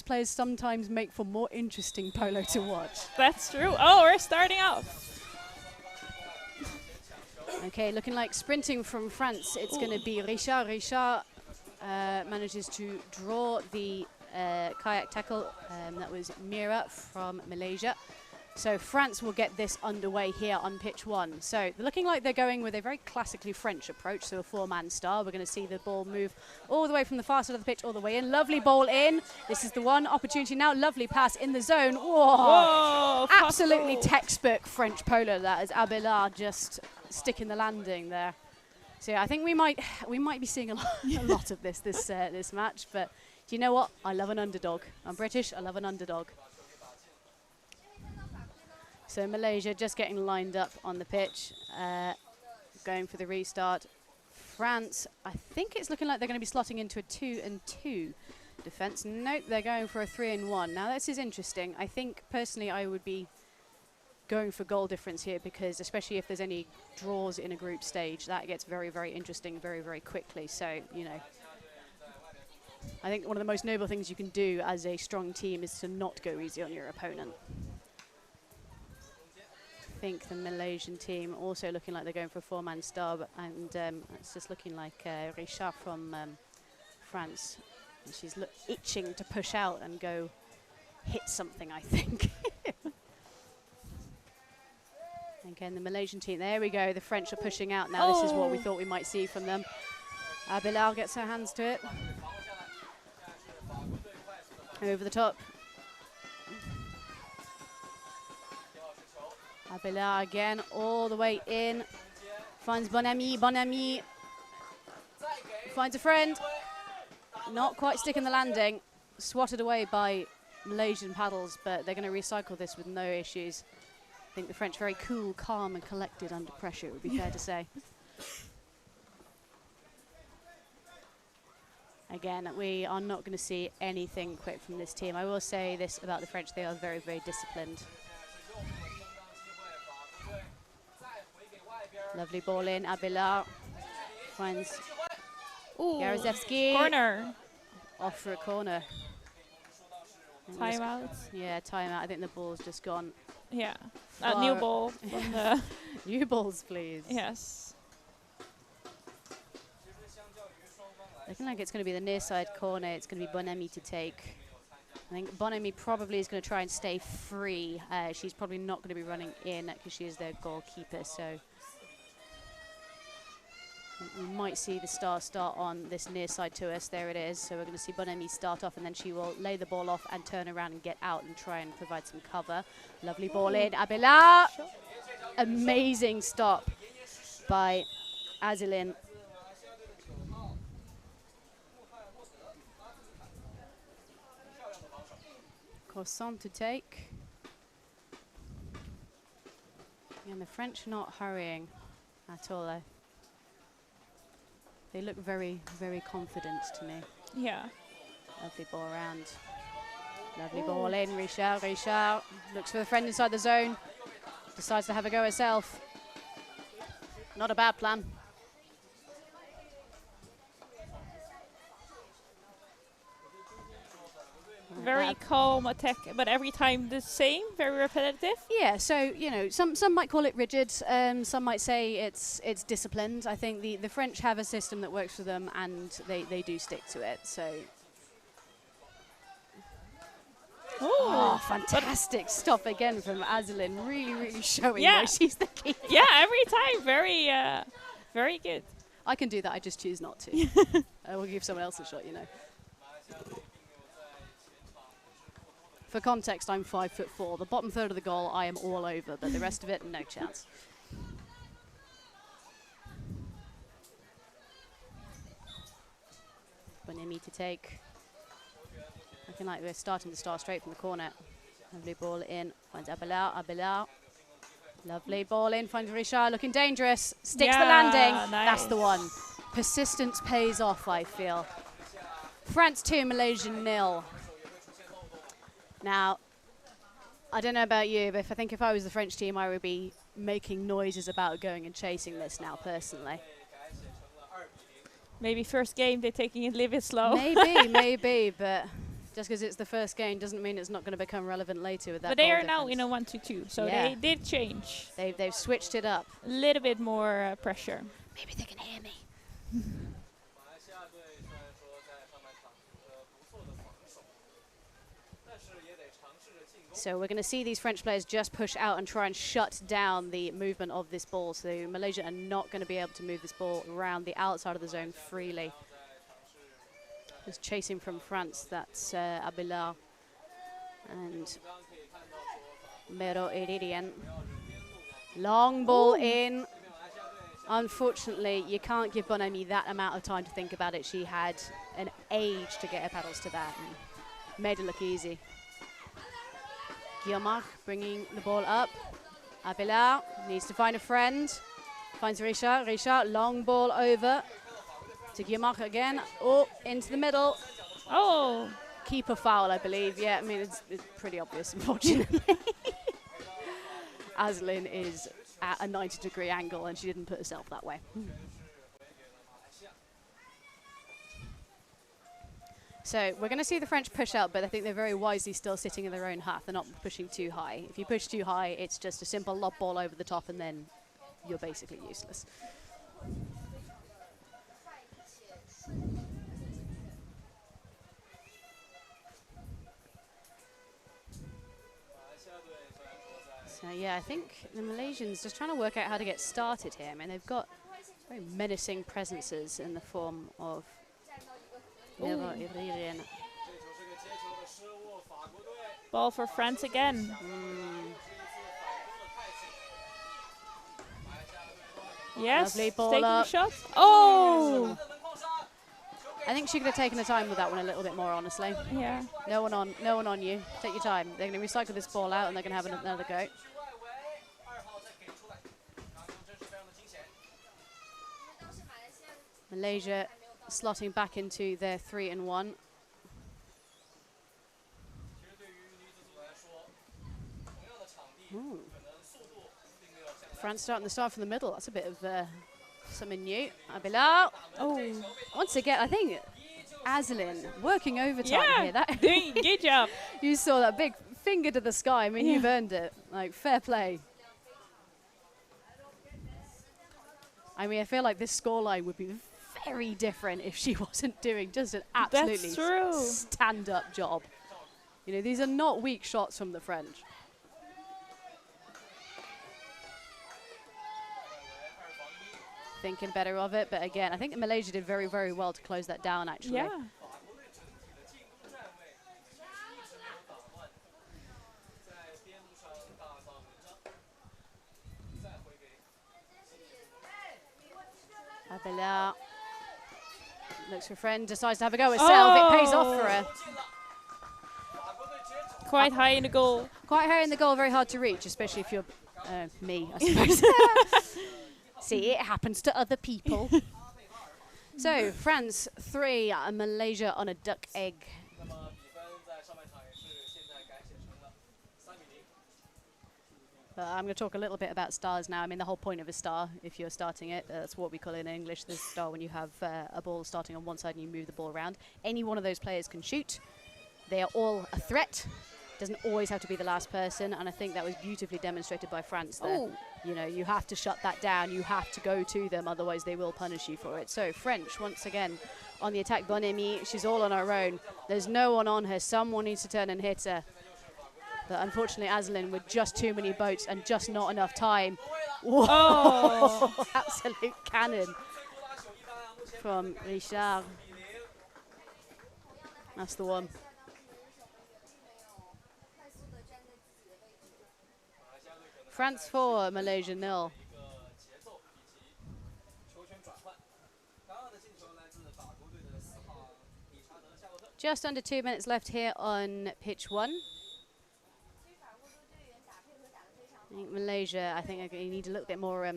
Players sometimes make for more interesting polo to watch. That's true. Oh, we're starting out. Okay, looking like sprinting from France. It's going to be Richard. Richard manages to draw the kayak tackle. That was Mira from Malaysia. So France will get this underway here on pitch 1. So they're looking like they're going with a very classically French approach, so a 4-man star. We're going to see the ball move all the way from the far side of the pitch all the way in. Lovely ball in. This is the one opportunity now. Lovely pass in the zone. Whoa! Whoa, Absolutely textbook French polo. That is Abelard just sticking the landing there. So yeah, I think we might be seeing a lot of this match. But do you know what? I love an underdog. I'm British. I love an underdog. So Malaysia just getting lined up on the pitch, going for the restart. France, I think it's looking like they're going to be slotting into a 2-2 defence. Nope, they're going for a 3-1. Now this is interesting. I think personally I would be going for goal difference here, because especially if there's any draws in a group stage, that gets very, very interesting very, very quickly. So, you know, I think one of the most noble things you can do as a strong team is to not go easy on your opponent. I think the Malaysian team also looking like they're going for a 4-man star, and it's just looking like Richard from France. And she's itching to push out and go hit something, I think. Again, the Malaysian team, there we go, the French are pushing out now. This is what we thought we might see from them. Abelard gets her hands to it. Over the top. Abelard again, all the way in. Finds Bon Ami, finds a friend. Not quite sticking the landing. Swatted away by Malaysian paddles, but they're going to recycle this with no issues. I think the French very cool, calm and collected under pressure, it would be fair to say. Again, we are not going to see anything quick from this team. I will say this about the French, they are very, very disciplined. Lovely ball in, Abelard finds Jarzewski. Corner. Off for a corner. Timeout. Yeah, timeout. I think the ball's just gone. Yeah, new ball from the new balls, please. Yes. Looking like it's going to be the near side corner. It's going to be Bon Ami to take. I think Bon Ami probably is going to try and stay free. She's probably not going to be running in because she is their goalkeeper. So we might see the star start on this near side to us. There it is. So we're going to see Bon Ami start off, and then she will lay the ball off and turn around and get out and try and provide some cover. Lovely ball in. Abelard. Amazing stop by Azilin. Croissant to take. And the French not hurrying at all, though. They look very, very confident to me. Yeah. Lovely ball around. Lovely ball in. Richard looks for the friend inside the zone. Decides to have a go herself. Not a bad plan. Very calm attack, but every time the same, very repetitive. Yeah, so you know, some might call it rigid, some might say it's disciplined. I think the French have a system that works for them, and they do stick to it. So, oh, fantastic stop again from Azilin, really showing why she's the key. Yeah, every time, very good. I can do that. I just choose not to. I will give someone else a shot, you know. For context, I'm 5'4". The bottom third of the goal, I am all over, but the rest of it, no chance. Bonemi to take. Looking like we're starting to start straight from the corner. Lovely ball in, finds Abelard. Lovely ball in, finds Richard, looking dangerous. Sticks the landing, nice. That's the one. Persistence pays off, I feel. France 2, Malaysia 0. Now, I don't know about you, but I think if I was the French team, I would be making noises about going and chasing this now, personally. Maybe first game they're taking it a little bit slow. Maybe, but Just because it's the first game doesn't mean it's not going to become relevant later with that. But they goal are now difference. in a 1-2-2, so Yeah. they did change. They've switched it up. A little bit more pressure. Maybe they can hear me. So we're going to see these French players just push out and try and shut down the movement of this ball. So Malaysia are not going to be able to move this ball around the outside of the zone freely. Just chasing from France, that's Abelard and Mero Iridian. Long ball in. Unfortunately, you can't give Bonami that amount of time to think about it. She had an age to get her paddles to that and made it look easy. Guillemard bringing the ball up. Abelard needs to find a friend. Finds Richard. Richard, long ball over to Guillemard again. Oh, into the middle. Oh! Keeper foul, I believe. Yeah, I mean, it's pretty obvious, unfortunately. Aslin is at a 90-degree angle, and she didn't put herself that way. So we're going to see the French push out, but I think they're very wisely still sitting in their own half. They're not pushing too high. If you push too high, it's just a simple lob ball over the top, and then you're basically useless. So yeah, I think the Malaysians just trying to work out how to get started here. I mean, they've got very menacing presences in the form of Ball for France again. Yes, Lovely ball taking up. the shot. Oh! I think she could have taken her time with that one a little bit more, honestly. Yeah. No one on you. Take your time. They're going to recycle this ball out and they're going to have another go. Malaysia slotting back into their 3-1. Ooh. France starting the start from the middle. That's a bit of something new. Abelard. Oh. Once again, I think Aslin working overtime here. That Good job. You saw that big finger to the sky. I mean, you've earned it. Like, fair play. I mean, I feel like this scoreline would be very different if she wasn't doing just an absolutely stand-up job. You know, these are not weak shots from the French. Thinking better of it, but again, I think Malaysia did very, very well to close that down, actually. Yeah. Abelard looks for a friend, decides to have a go herself. It pays off for her. Quite high in the goal. Quite high in the goal, very hard to reach, especially if you're me, I suppose. See, it happens to other people. So, France 3, Malaysia on a duck egg. I'm going to talk a little bit about stars now. I mean, the whole point of a star, if you're starting it, that's what we call it in English, the star when you have a ball starting on one side and you move the ball around. Any one of those players can shoot. They are all a threat. Doesn't always have to be the last person, and I think that was beautifully demonstrated by France there. You know, you have to shut that down. You have to go to them, otherwise they will punish you for it. So French, once again, on the attack. Bonemi, she's all on her own. There's no one on her. Someone needs to turn and hit her. But unfortunately, Aslin with just too many boats and just not enough time. Whoa! Oh. Absolute cannon from Richard. That's the one. France 4, Malaysia 0. Just under 2 minutes left here on pitch 1. I think Malaysia, I think you need a little bit more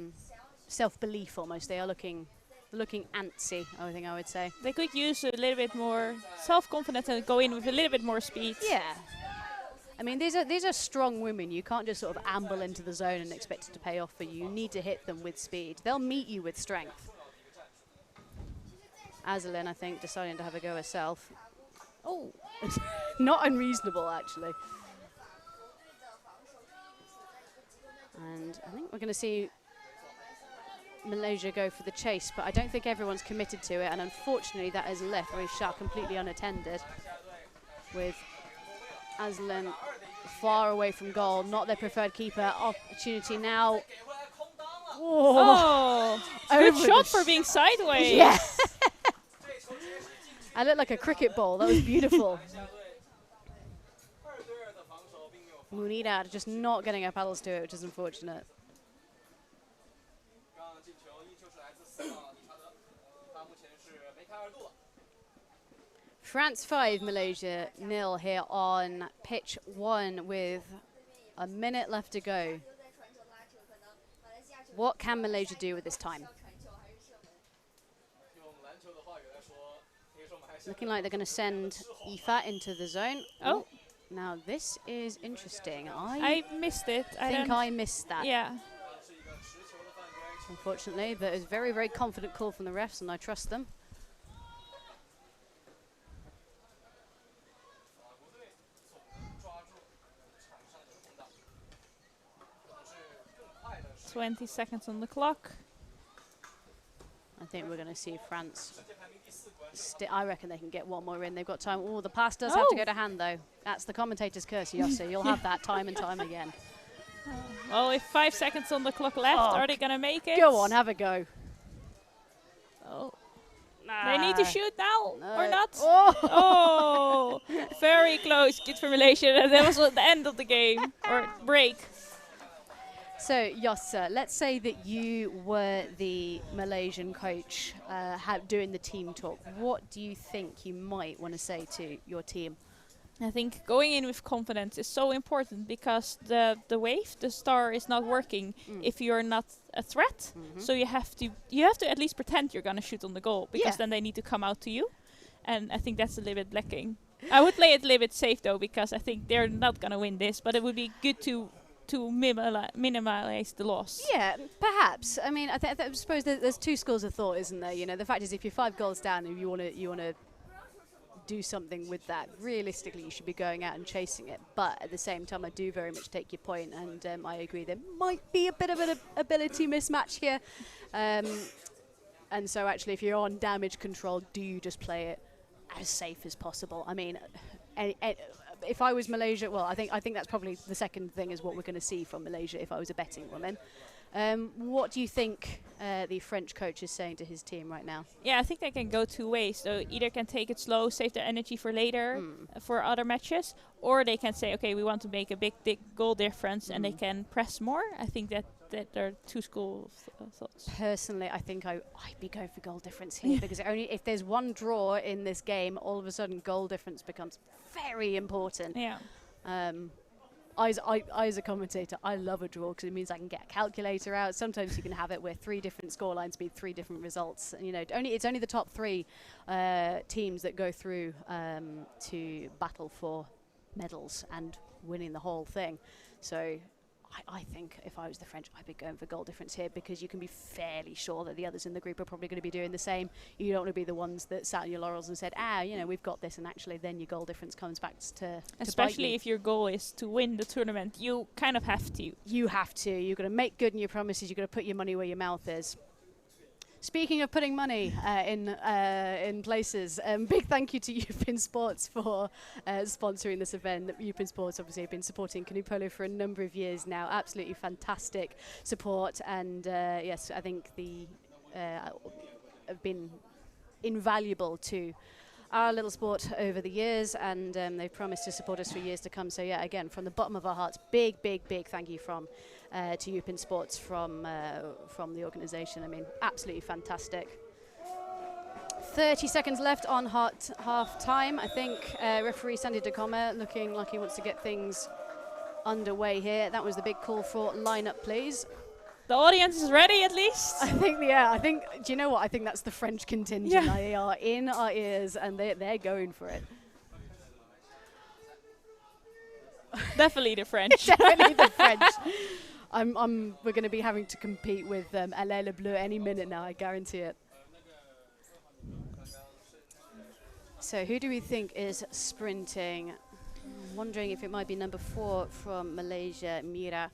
self-belief almost. They are looking antsy, I think I would say. They could use a little bit more self-confidence and go in with a little bit more speed. Yeah. I mean, these are strong women. You can't just sort of amble into the zone and expect it to pay off for you. You need to hit them with speed. They'll meet you with strength. Aslin, I think, deciding to have a go herself. Oh. Not unreasonable, actually. And I think we're going to see Malaysia go for the chase, but I don't think everyone's committed to it, and unfortunately that is left very sharp, completely unattended, with Aslan far away from goal, not their preferred keeper. Opportunity now. Oh, good shot for being sideways. Yeah. I looked like a cricket ball. That was beautiful. Munida just not getting her paddles to it, which is unfortunate. France 5, Malaysia 0 here on pitch 1 with a minute left to go. What can Malaysia do with this time? Looking like they're going to send Aoife into the zone. Oh. Now this is interesting. I missed it. I think I missed that. Yeah. Unfortunately, but it's a very, very confident call from the refs, and I trust them. "20 seconds on the clock." I think we're going to see France. I reckon they can get one more in. They've got time. Oh, the pass does have to go to hand, though. That's the commentator's curse, Yossi. You'll have that time and time again. Well, with 5 seconds on the clock left, are they going to make it? Go on, have a go. Oh. They need to shoot now, or not? Oh. Very close. Good for Malaysia. That was at the end of the game, or break. So, Yossa, let's say that you were the Malaysian coach doing the team talk. What do you think you might want to say to your team? I think going in with confidence is so important, because the wave, the star, is not working if you're not a threat. So you have to at least pretend you're going to shoot on the goal, because then they need to come out to you. And I think that's a little bit lacking. I would play it a little bit safe, though, because I think they're not going to win this, but it would be good to minimize the loss. Yeah, perhaps. I mean, I suppose there's two schools of thought, isn't there? You know, the fact is, if you're 5 goals down and you want to do something with that, realistically, you should be going out and chasing it. But at the same time, I do very much take your point, and I agree there might be a bit of an ability mismatch here. And so, actually, if you're on damage control, do you just play it as safe as possible? I mean, if I was Malaysia, well, I think that's probably the second thing is what we're going to see from Malaysia if I was a betting woman. What do you think the French coach is saying to his team right now? Yeah, I think they can go 2 ways. So either can take it slow, save their energy for later, for other matches, or they can say, okay, we want to make a big goal difference, and they can press more. I think that there are 2 schools of thoughts. Personally, I think I'd be going for goal difference here, because only if there's one draw in this game, all of a sudden goal difference becomes very important. Yeah. I, as a commentator, I love a draw, because it means I can get a calculator out. Sometimes you can have it where 3 different scorelines mean 3 different results. You know, it's only the top 3 teams that go through to battle for medals and winning the whole thing. So I think if I was the French, I'd be going for goal difference here, because you can be fairly sure that the others in the group are probably going to be doing the same. You don't want to be the ones that sat on your laurels and said, you know, we've got this, and actually then your goal difference comes back to especially if your goal is to win the tournament, you kind of have to. You have to. You've got to make good on your promises. You've got to put your money where your mouth is. Speaking of putting money in places, big thank you to Upin Sports for sponsoring this event. Upin Sports obviously have been supporting Canoe Polo for a number of years now. Absolutely fantastic support, and yes, I think have been invaluable to our little sport over the years, and they've promised to support us for years to come. So yeah, again, from the bottom of our hearts, big thank you to Upin Sports from the organisation. I mean, absolutely fantastic. 30 seconds left on half time. I think referee Sandy DeComa looking like he wants to get things underway here. That was the big call for line-up, please. The audience is ready, at least. I think, do you know what? I think that's the French contingent. Yeah. They are in our ears, and they're going for it. Definitely the French. Definitely the French. We're going to be having to compete with Alain Le Bleu any minute now, I guarantee it. So who do we think is sprinting? I'm wondering if it might be number 4 from Malaysia, Mira,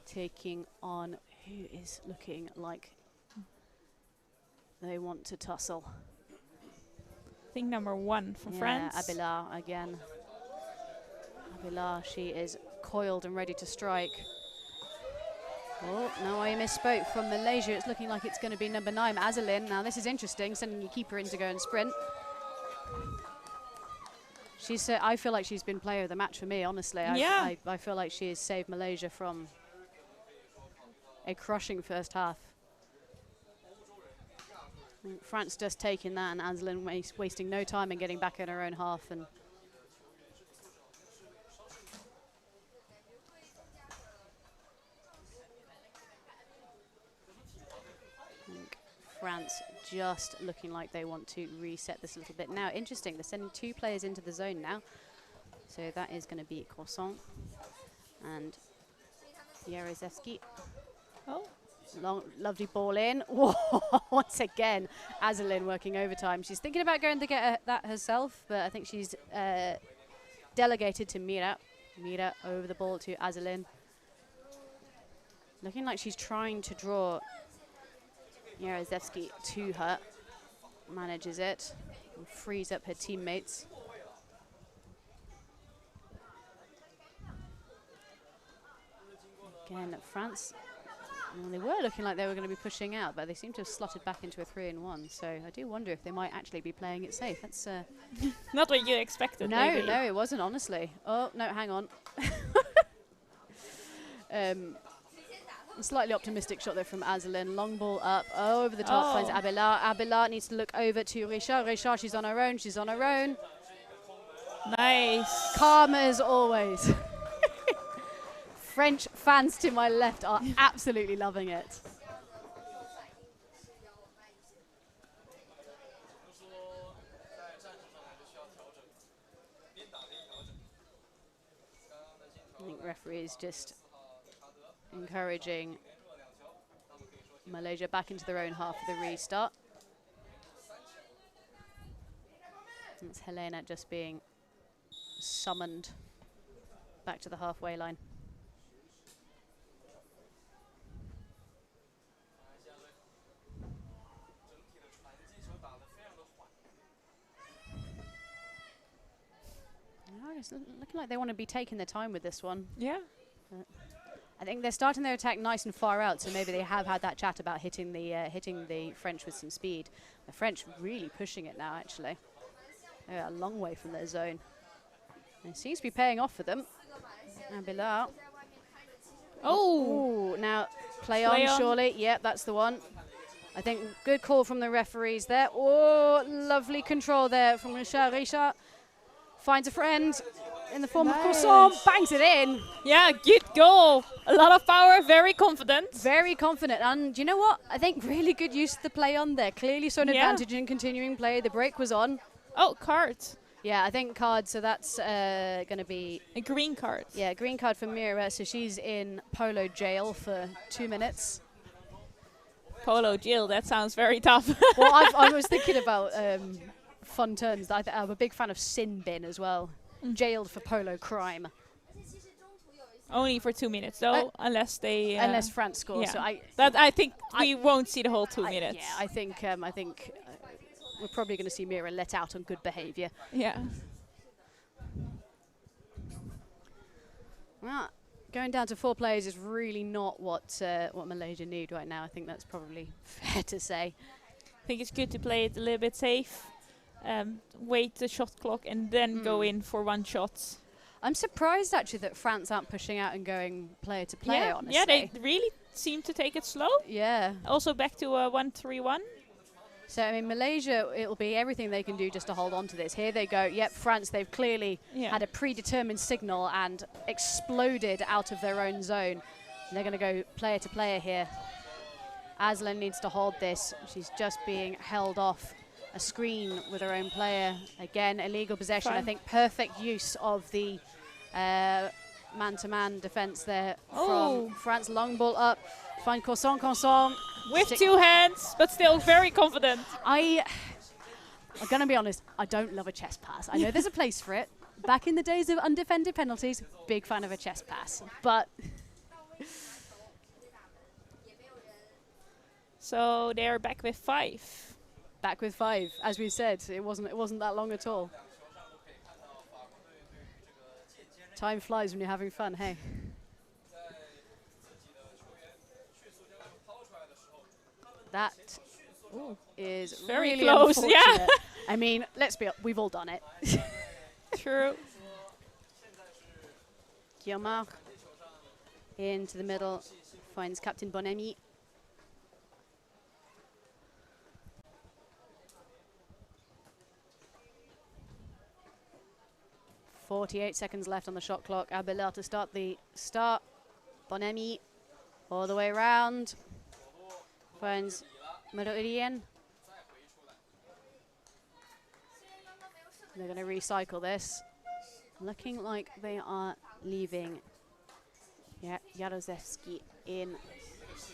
taking on who is looking like they want to tussle. I think number 1 from France. Abela again. Abela, she is coiled and ready to strike. Oh, no, I misspoke. From Malaysia, it's looking like it's going to be number 9, Azalin. Now, this is interesting, sending your keeper in to go and sprint. She's. I feel like she's been player of the match for me, honestly. Yeah. I feel like she has saved Malaysia from a crushing first half. France just taking that, and Azalin wasting no time in getting back in her own half. And France just looking like they want to reset this a little bit. Now, interesting, they're sending 2 players into the zone now. So that is going to be Croissant and Yarezewski. Oh. Lovely ball in. Once again, Azalin working overtime. She's thinking about going to get that herself, but I think she's delegated to Mira. Mira over the ball to Azalin. Looking like she's trying to draw Yarezewski to her. Manages it and frees up her teammates. Again, France. Well, they were looking like they were going to be pushing out, but they seem to have slotted back into a 3-in-1. So I do wonder if they might actually be playing it safe. That's not what you expected. No, maybe. no, it wasn't, honestly. Oh, no, hang on. A slightly optimistic shot there from Azalin. Long ball up, over the top, finds Abela. Abela needs to look over to Richard. Richard, she's on her own, she's on her own. Nice. Calm as always. French fans to my left are absolutely loving it. I think referee is just encouraging Malaysia back into their own half of the restart. It's Helena just being summoned back to the halfway line. It's looking like they want to be taking their time with this one. Yeah. I think they're starting their attack nice and far out, so maybe they have had that chat about hitting the French with some speed. The French really pushing it now, actually. They're a long way from their zone. And it seems to be paying off for them. And Bilal. Oh, now play on, surely. Yep, that's the one. I think good call from the referees there. Oh, lovely control there from Richard. Richard finds a friend in the form of Croissant, bangs it in. Yeah, good goal. A lot of power, very confident. Very confident. And you know what? I think really good use of the play on there. Clearly saw an advantage in continuing play. The break was on. Oh, card. Yeah, I think card, so that's going to be... a green card. Yeah, green card for Mira, so she's in Polo jail for 2 minutes. Polo jail, that sounds very tough. Well, I was thinking about fun terms. I'm a big fan of sin bin as well. Jailed for polo crime. Only for 2 minutes, though, unless they... unless France scores. Yeah. So I think we won't see the whole 2 minutes. Yeah, I think we're probably going to see Mira let out on good behaviour. Yeah. Well, going down to 4 players is really not what Malaysia need right now. I think that's probably fair to say. I think it's good to play it a little bit safe. Wait the shot clock and then go in for one shot. I'm surprised actually that France aren't pushing out and going player to player, honestly. Yeah, they really seem to take it slow. Yeah. Also back to a 1-3-1. So, I mean, Malaysia, it'll be everything they can do just to hold on to this. Here they go. Yep, France, they've clearly had a predetermined signal and exploded out of their own zone. And they're going to go player to player here. Azalin needs to hold this. She's just being held off a screen with her own player. Again, illegal possession. I think perfect use of the man-to-man defense there from France. Long ball up. Find Croissant. With 2 hands, but still very confident. I I'm going to be honest, I don't love a chest pass. I know there's a place for it. Back in the days of undefended penalties, big fan of a chest pass. But so they're back with 5. Back with 5, as we said, it wasn't that long at all. Time flies when you're having fun, hey. That is very really close, unfortunate. yeah. I mean, we've all done it. True. Guillemard into the middle, finds Captain Bonamy. .48 seconds left on the shot clock. Abelard to start the start. Bonamy all the way around. Finds Medoirien. They're going to recycle this. Looking like they are leaving Jaroszewski in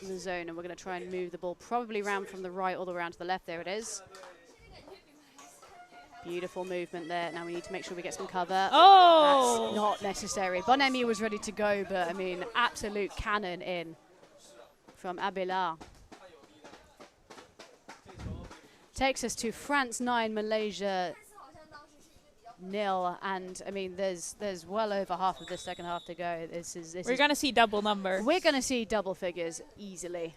the zone, and we're going to try and move the ball probably round from the right all the way around to the left. There it is. Beautiful movement there. Now we need to make sure we get some cover. Oh! That's not necessary. Bonamy was ready to go, but I mean, absolute cannon in from Abelard. Takes us to France 9, Malaysia 0, and I mean, there's well over half of the second half to go. We're gonna see double numbers. We're gonna see double figures easily.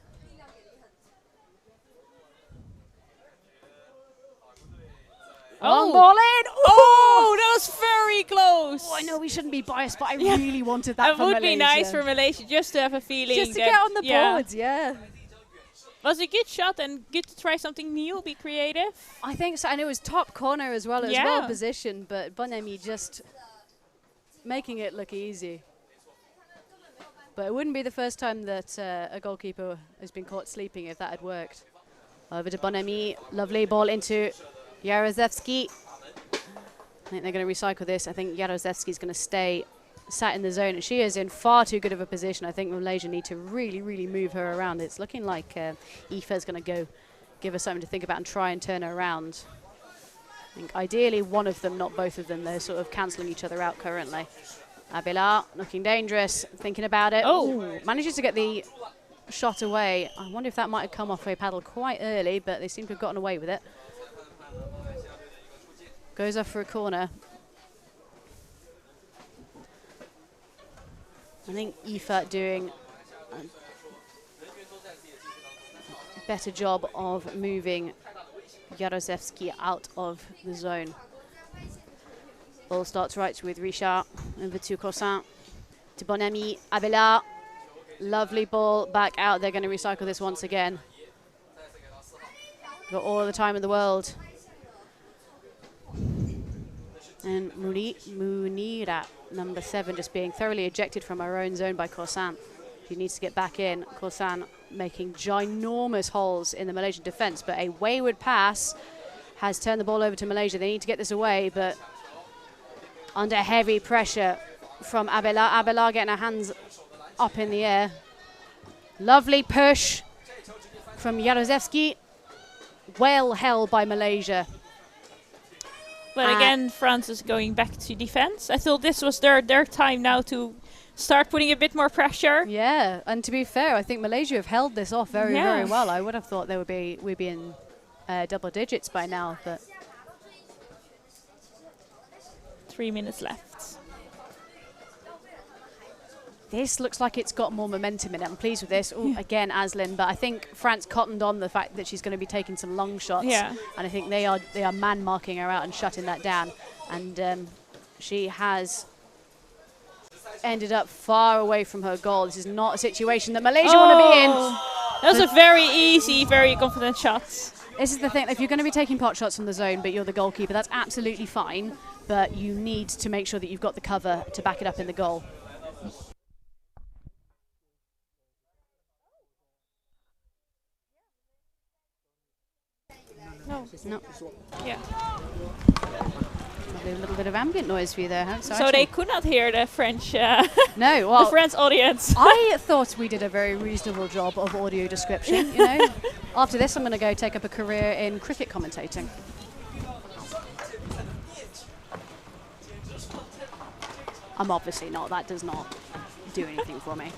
Long ball in. Oh, that was very close. Oh, I know we shouldn't be biased, but I really wanted that. It would be nice for Malaysia just to have a feeling. Just to get on the boards, yeah. Was a good shot and good to try something new, be creative. I think so, and it was top corner as well. It was well positioned, but Bonamy just making it look easy. But it wouldn't be the first time that a goalkeeper has been caught sleeping if that had worked. Over to Bonamy, lovely ball into Jaroszewski. I think they're going to recycle this. I think Jaroszewski's going to stay sat in the zone, and she is in far too good of a position. I think Malaysia need to really, really move her around. It's looking like Aoife's going to go give her something to think about and try and turn her around. I think ideally one of them, not both of them. They're sort of cancelling each other out currently. Abelard looking dangerous, thinking about it. Oh, manages to get the shot away. I wonder if that might have come off a paddle quite early, but they seem to have gotten away with it. Goes off for a corner. I think Aoife doing a better job of moving Jaroszewski out of the zone. Ball starts right with Richard, over to Corsin, to Bonamy, Abelard. Lovely ball back out. They're going to recycle this once again. Got all the time in the world. And Munira, number 7, just being thoroughly ejected from her own zone by Corsin. She needs to get back in. Corsin making ginormous holes in the Malaysian defence, but a wayward pass has turned the ball over to Malaysia. They need to get this away, but under heavy pressure from Abelard. Abelard getting her hands up in the air. Lovely push from Jaroszewski. Well held by Malaysia. But again, France is going back to defense. I thought this was their time now to start putting a bit more pressure. Yeah, and to be fair, I think Malaysia have held this off very, very well. I would have thought we'd be in double digits by now, but 3 minutes left. This looks like it's got more momentum in it. I'm pleased with this. Ooh, again, Aslin, but I think France cottoned on the fact that she's going to be taking some long shots. Yeah. And I think they are man marking her out and shutting that down. And she has ended up far away from her goal. This is not a situation that Malaysia want to be in. That was a very easy, very confident shot. This is the thing. If you're going to be taking pot shots from the zone, but you're the goalkeeper, that's absolutely fine. But you need to make sure that you've got the cover to back it up in the goal. No. Yeah. A little bit of ambient noise for you there. So they could not hear the French. No, well, the French audience. I thought we did a very reasonable job of audio description. You know, after this, I'm going to go take up a career in cricket commentating. I'm obviously not. That does not do anything for me.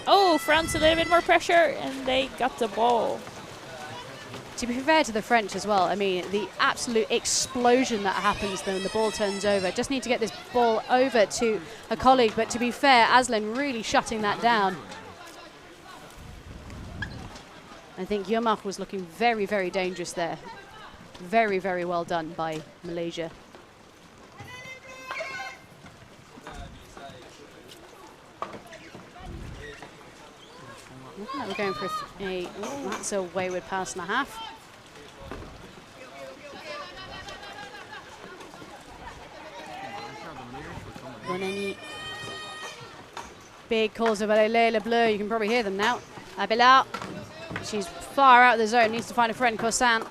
Oh, France a little bit more pressure, and they got the ball. To be fair to the French as well, I mean, the absolute explosion that happens when the ball turns over. Just need to get this ball over to a colleague, but to be fair, Aslan really shutting that down. I think Yumach was looking very, very dangerous there. Very, very well done by Malaysia. Looking like we're going for that's a wayward pass and a half. Bonani. Big calls of Le Bleu, you can probably hear them now. Abela, she's far out of the zone, needs to find a friend, Corsan.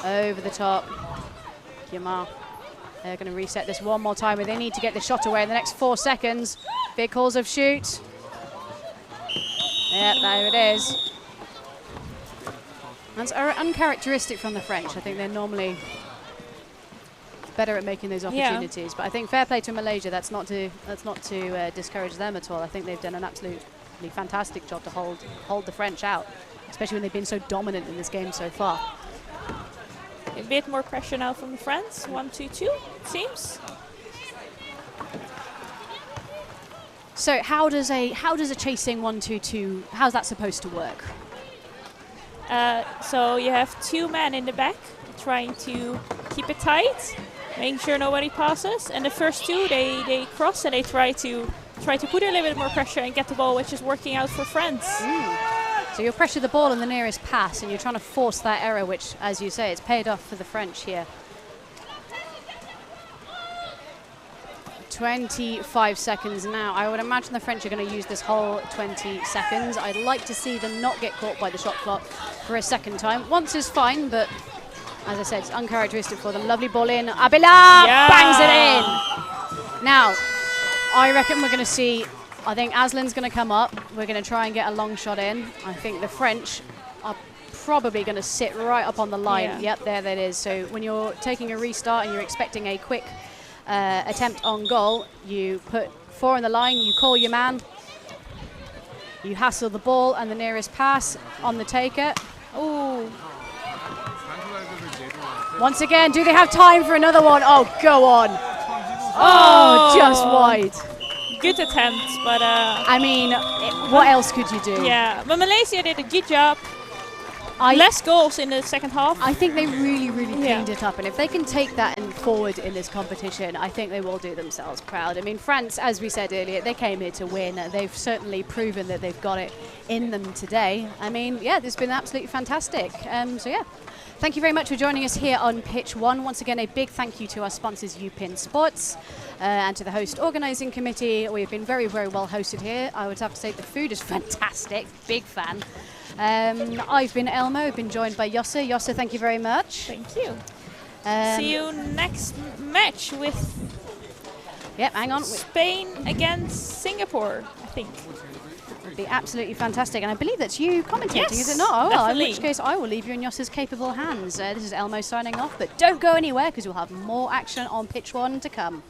Over the top. Guimard. They're going to reset this one more time, but they need to get the shot away in the next 4 seconds. Big calls of shoot. Yep, there it is. That's uncharacteristic from the French. I think they're normally better at making those opportunities. Yeah. But I think fair play to Malaysia. That's not to discourage them at all. I think they've done an absolutely fantastic job to hold the French out, especially when they've been so dominant in this game so far. A bit more pressure now from the France. 1-2-2, it seems. So how does a chasing 1-2-2? How's that supposed to work? So you have 2 men in the back trying to keep it tight, making sure nobody passes, and the first 2 they cross and they try to put a little bit more pressure and get the ball, which is working out for France. So you'll pressure the ball in the nearest pass, and you're trying to force that error, which, as you say, it's paid off for the French here. 25 seconds now. I would imagine the French are going to use this whole 20 seconds. I'd like to see them not get caught by the shot clock for a second time. Once is fine, but as I said, it's uncharacteristic for them. Lovely ball in. Abela bangs it in. Now, I reckon we're going to see, I think Aslan's going to come up. We're going to try and get a long shot in. I think the French are probably going to sit right up on the line. Yeah. Yep, there that is. So when you're taking a restart and you're expecting a quick attempt on goal, you put 4 in the line, you call your man, you hassle the ball and the nearest pass on the taker. Ooh. Once again, do they have time for another one? Oh, go on. Oh, just wide. Good attempt, but I mean, what else could you do? Yeah, but Malaysia did a good job. Less goals in the second half. I think they really, really cleaned it up, and if they can take that forward in this competition, I think they will do themselves proud. I mean, France, as we said earlier, they came here to win. They've certainly proven that they've got it in them today. I mean, yeah, this has been absolutely fantastic. So yeah, thank you very much for joining us here on Pitch 1. Once again, a big thank you to our sponsors, UPin Sports, and to the host organising committee. We've been very, very well hosted here. I would have to say the food is fantastic. Big fan. I've been Elmo. I've been joined by Josse. Josse, thank you very much. Thank you. See you next match with hang on. Spain against Singapore, I think. Would be absolutely fantastic, and I believe that's you commentating, yes, is it not? Oh, well, in definitely. which case I will leave you in Josse's capable hands. This is Elmo signing off, but don't go anywhere because we'll have more action on Pitch 1 to come.